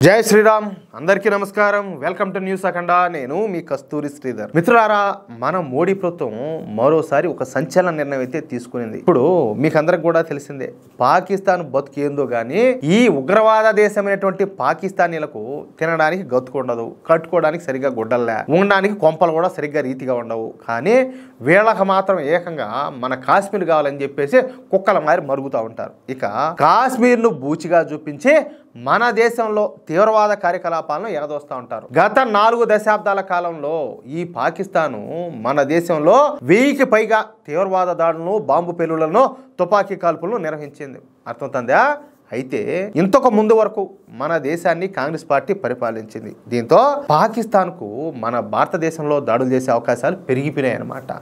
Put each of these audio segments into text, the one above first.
జై శ్రీరామ్ అందరికీ నమస్కారం వెల్కమ్ టు న్యూస్ అఖండ నేను మీ కస్తూరి శ్రీధర్ మిత్రులారా మన మోడీ ప్రభుత్వం మరోసారి ఒక సంచలన నిర్ణయం అయితే తీసుకునింది ఇప్పుడు మీకు అందరికి కూడా తెలిసిందే పాకిస్తాన్ బతుకేందో గానీ ఈ ఉగ్రవాద దేశమైనటువంటి పాకిస్తానీలకు తినడానికి గతుకుండదు కట్టుకోవడానికి సరిగ్గా గుడ్డల్లే ఉండడానికి కొంపలు కూడా సరిగ్గా రీతిగా ఉండవు కానీ వీళ్ళకి మాత్రం ఏకంగా మన కాశ్మీర్ కావాలని చెప్పేసి కుక్కల మారి మరుగుతూ ఉంటారు ఇక కాశ్మీర్ను బూచిగా చూపించి మన దేశంలో తీవ్రవాద కార్యకలాపాలను ఎగదోస్తూ ఉంటారు గత 4 దశాబ్దాల కాలంలో ఈ పాకిస్తాను మన దేశంలో 1000కి పైగా తీవ్రవాద దాడులను బాంబు పేలుళ్లను తుపాకీ కాల్పులను నిర్వహించింది అర్థమవుతుందా అయితే ఇంతకు ముందు వరకు మన దేశాన్ని కాంగ్రెస్ పార్టీ పరిపాలించింది దీంతో పాకిస్తాన్కు మన భారతదేశంలో దాడులు చేసే అవకాశాలు పెరిగిపోయాయి అనమాట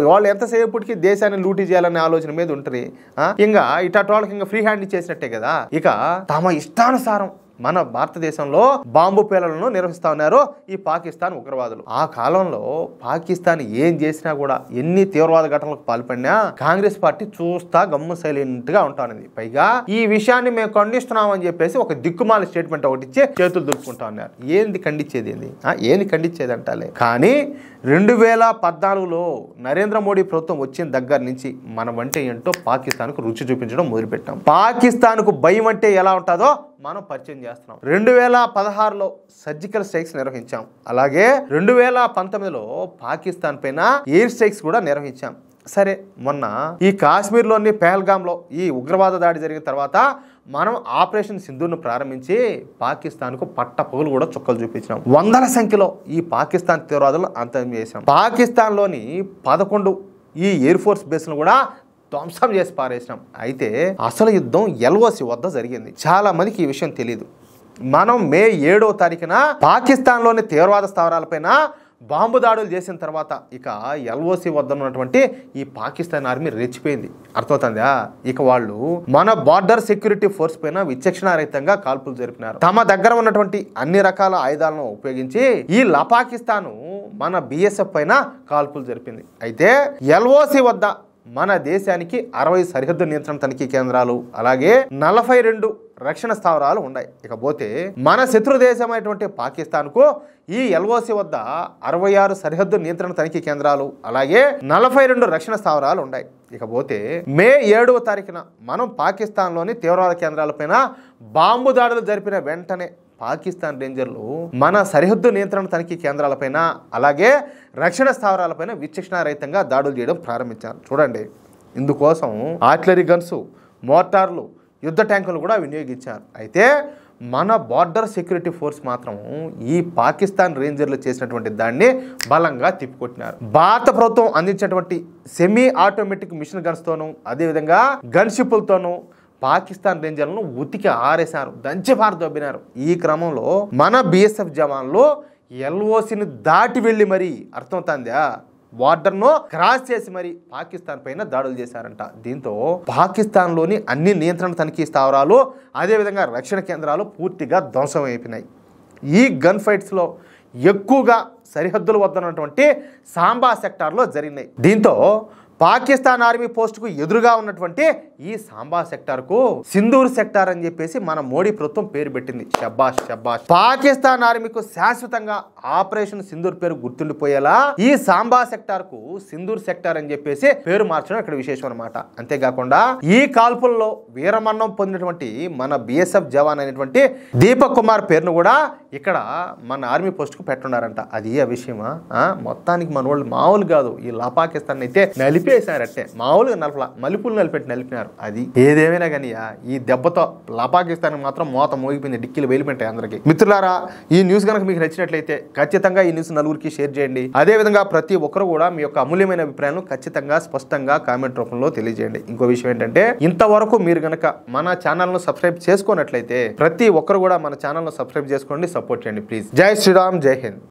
వాళ్ళు ఎంతసేపటికి దేశాన్ని లూటీ చేయాలనే ఆలోచన మీద ఉంటుంది ఇంకా ఇటాటి వాళ్ళకి ఇంకా ఫ్రీ హ్యాండ్ చేసినట్టే కదా ఇక తమ ఇష్టానుసారం మన భారతదేశంలో బాంబు పేలుళ్లను నిర్వహిస్తా ఉన్నారు ఈ పాకిస్తాన్ ఉగ్రవాదులు ఆ కాలంలో పాకిస్తాన్ ఏం చేసినా కూడా ఎన్ని తీవ్రవాద ఘటనలకు పాల్పడినా కాంగ్రెస్ పార్టీ చూస్తా గమ్ము సైలెంట్ గా ఉంటానది పైగా ఈ విషయాన్ని మేము ఖండిస్తున్నామని చెప్పేసి ఒక దిక్కుమాల స్టేట్మెంట్ ఒకటి ఇచ్చి చేతులు దులుపుకుంటా ఉన్నారు ఏంది ఖండించేది అంటాలే కానీ 2014లో నరేంద్ర మోడీ ప్రభుత్వం వచ్చిన దగ్గర నుంచి మనం అంటే ఏంటో పాకిస్తాన్కు రుచి చూపించడం మొదలుపెట్టాం పాకిస్తాన్కు భయం అంటే ఎలా ఉంటుందో మనం పరిచయం చేస్తున్నాం 2016లో సర్జికల్ స్ట్రైక్స్ నిర్వహించాం అలాగే 2019లో పాకిస్తాన్ పైన ఎయిర్ స్ట్రైక్స్ కూడా నిర్వహించాం సరే మొన్న ఈ కాశ్మీర్లోని పెహల్గాంలో ఈ ఉగ్రవాద దాడి జరిగిన తర్వాత మనం ఆపరేషన్ సింధూర్ను ప్రారంభించి పాకిస్తాన్కు పట్టపగలు కూడా చుక్కలు చూపించాం వందల సంఖ్యలో ఈ పాకిస్తాన్ తీవ్రవాదులను అంతం చేశాం పాకిస్తాన్లోని 11 ఈ ఎయిర్ ఫోర్స్ బేస్ను కూడా ధ్వంసం చేసి పారేసినాం అయితే అసలు యుద్ధం ఎల్ఓసి వద్ద జరిగింది చాలా మందికి ఈ విషయం తెలియదు మనం మే 7వ తారీఖున పాకిస్తాన్లోని తీవ్రవాద స్థావరాలపైన బాంబు దాడులు చేసిన తర్వాత ఇక ఎల్ఓసి వద్ద ఉన్నటువంటి ఈ పాకిస్తాన్ ఆర్మీ రెచ్చిపోయింది అర్థమవుతుందా ఇక వాళ్ళు మన బార్డర్ సెక్యూరిటీ ఫోర్స్ పైన విచక్షణారహితంగా కాల్పులు జరిపినారు తమ దగ్గర ఉన్నటువంటి అన్ని రకాల ఆయుధాలను ఉపయోగించి ఈ పాకిస్తాను మన బిఎస్ఎఫ్ పైన కాల్పులు జరిపింది అయితే ఎల్ఓసి వద్ద మన దేశానికి 60 సరిహద్దు నియంత్రణ తనిఖీ కేంద్రాలు అలాగే 42 రక్షణ స్థావరాలు ఉన్నాయి ఇకపోతే మన శత్రు దేశమైనటువంటి పాకిస్తాన్కు ఈ ఎల్ఓసి వద్ద 66 సరిహద్దు నియంత్రణ తనిఖీ కేంద్రాలు అలాగే 42 రక్షణ స్థావరాలు ఉన్నాయి ఇకపోతే మే 7వ తారీఖున మనం పాకిస్తాన్లోని తీవ్రవాద కేంద్రాలపైన బాంబు దాడులు జరిపిన వెంటనే పాకిస్తాన్ రేంజర్లు మన సరిహద్దు నియంత్రణ తనిఖీ కేంద్రాలపైన అలాగే రక్షణ స్థావరాలపైన విచక్షణారహితంగా దాడులు చేయడం ప్రారంభించారు చూడండి ఇందుకోసం ఆర్టిలరీ గన్స్ మోటార్లు యుద్ధ ట్యాంకులు కూడా వినియోగించారు అయితే మన బార్డర్ సెక్యూరిటీ ఫోర్స్ మాత్రం ఈ పాకిస్తాన్ రేంజర్లు చేసినటువంటి దాన్ని బలంగా తిప్పికొట్టినారు భారత ప్రభుత్వం అందించినటువంటి సెమీ ఆటోమేటిక్ మిషన్ గన్స్తోనూ అదేవిధంగా గన్ షిప్పులతోనూ పాకిస్తాన్ రేంజర్లను ఉతికి ఆరేశారు దంచి పారదొబ్బినారు ఈ క్రమంలో మన బిఎస్ఎఫ్ జవాన్లు ఎల్ఓసిని దాటి వెళ్ళి మరి అర్థమవుతుందా బార్డర్ను క్రాస్ చేసి మరి పాకిస్తాన్ పైన దాడులు చేశారంట దీంతో పాకిస్తాన్లోని అన్ని నియంత్రణ తనిఖీ స్థావరాలు అదేవిధంగా రక్షణ కేంద్రాలు పూర్తిగా ధ్వంసం అయిపోయినాయి ఈ గన్ ఫైట్స్లో ఎక్కువగా సరిహద్దుల వద్ద ఉన్నటువంటి సాంబా సెక్టార్లో జరిగినాయి దీంతో పాకిస్తాన్ ఆర్మీ పోస్టుకు ఎదురుగా ఉన్నటువంటి ఈ సాంబా సెక్టార్కు సింధూర్ సెక్టార్ అని చెప్పేసి మన మోడీ ప్రభుత్వం పేరు పెట్టింది షబ్బాష్ పాకిస్తాన్ ఆర్మీకు శాశ్వతంగా ఆపరేషన్ సింధూర్ పేరు గుర్తుండిపోయేలా ఈ సాంబా సెక్టార్కు సింధూర్ సెక్టార్ అని చెప్పేసి పేరు మార్చడం ఇక్కడ విశేషం అనమాట అంతేకాకుండా ఈ కాల్పుల్లో వీరమరణం పొందినటువంటి మన బిఎస్ఎఫ్ జవాన్ అయినటువంటి దీపక్ కుమార్ పేరును కూడా ఇక్కడ మన ఆర్మీ పోస్టుకు పెట్టున్నారంట అది ఆ విషయమా మొత్తానికి మన వాళ్ళు మామూలు కాదు ఈ పాకిస్తాన్ అయితే నలిపేశారట్టే మామూలుగా మలుపులు నలిపినారు అది ఏదేమైనా కానీ ఈ దెబ్బతో పాకిస్తాన్ మాత్రం మోత మోగిపోయింది డిక్కీలు వెళ్ళిపోయింటాయి అందరికి మిత్రులారా ఈ న్యూస్ కనుక మీకు నచ్చినట్లయితే ఖచ్చితంగా ఈ న్యూస్ నలుగురికి షేర్ చేయండి అదేవిధంగా ప్రతి ఒక్కరు కూడా మీ యొక్క అమూల్యమైన అభిప్రాయాలను ఖచ్చితంగా స్పష్టంగా కామెంట్ రూపంలో తెలియజేయండి ఇంకో విషయం ఏంటంటే ఇంతవరకు మీరు గనక మన ఛానల్ ను సబ్స్క్రైబ్ చేసుకున్నట్లయితే ప్రతి ఒక్కరు కూడా మన ఛానల్ ను సబ్స్క్రైబ్ చేసుకోండి సపోర్ట్ చేయండి ప్లీజ్ జై శ్రీరామ్ జై హింద్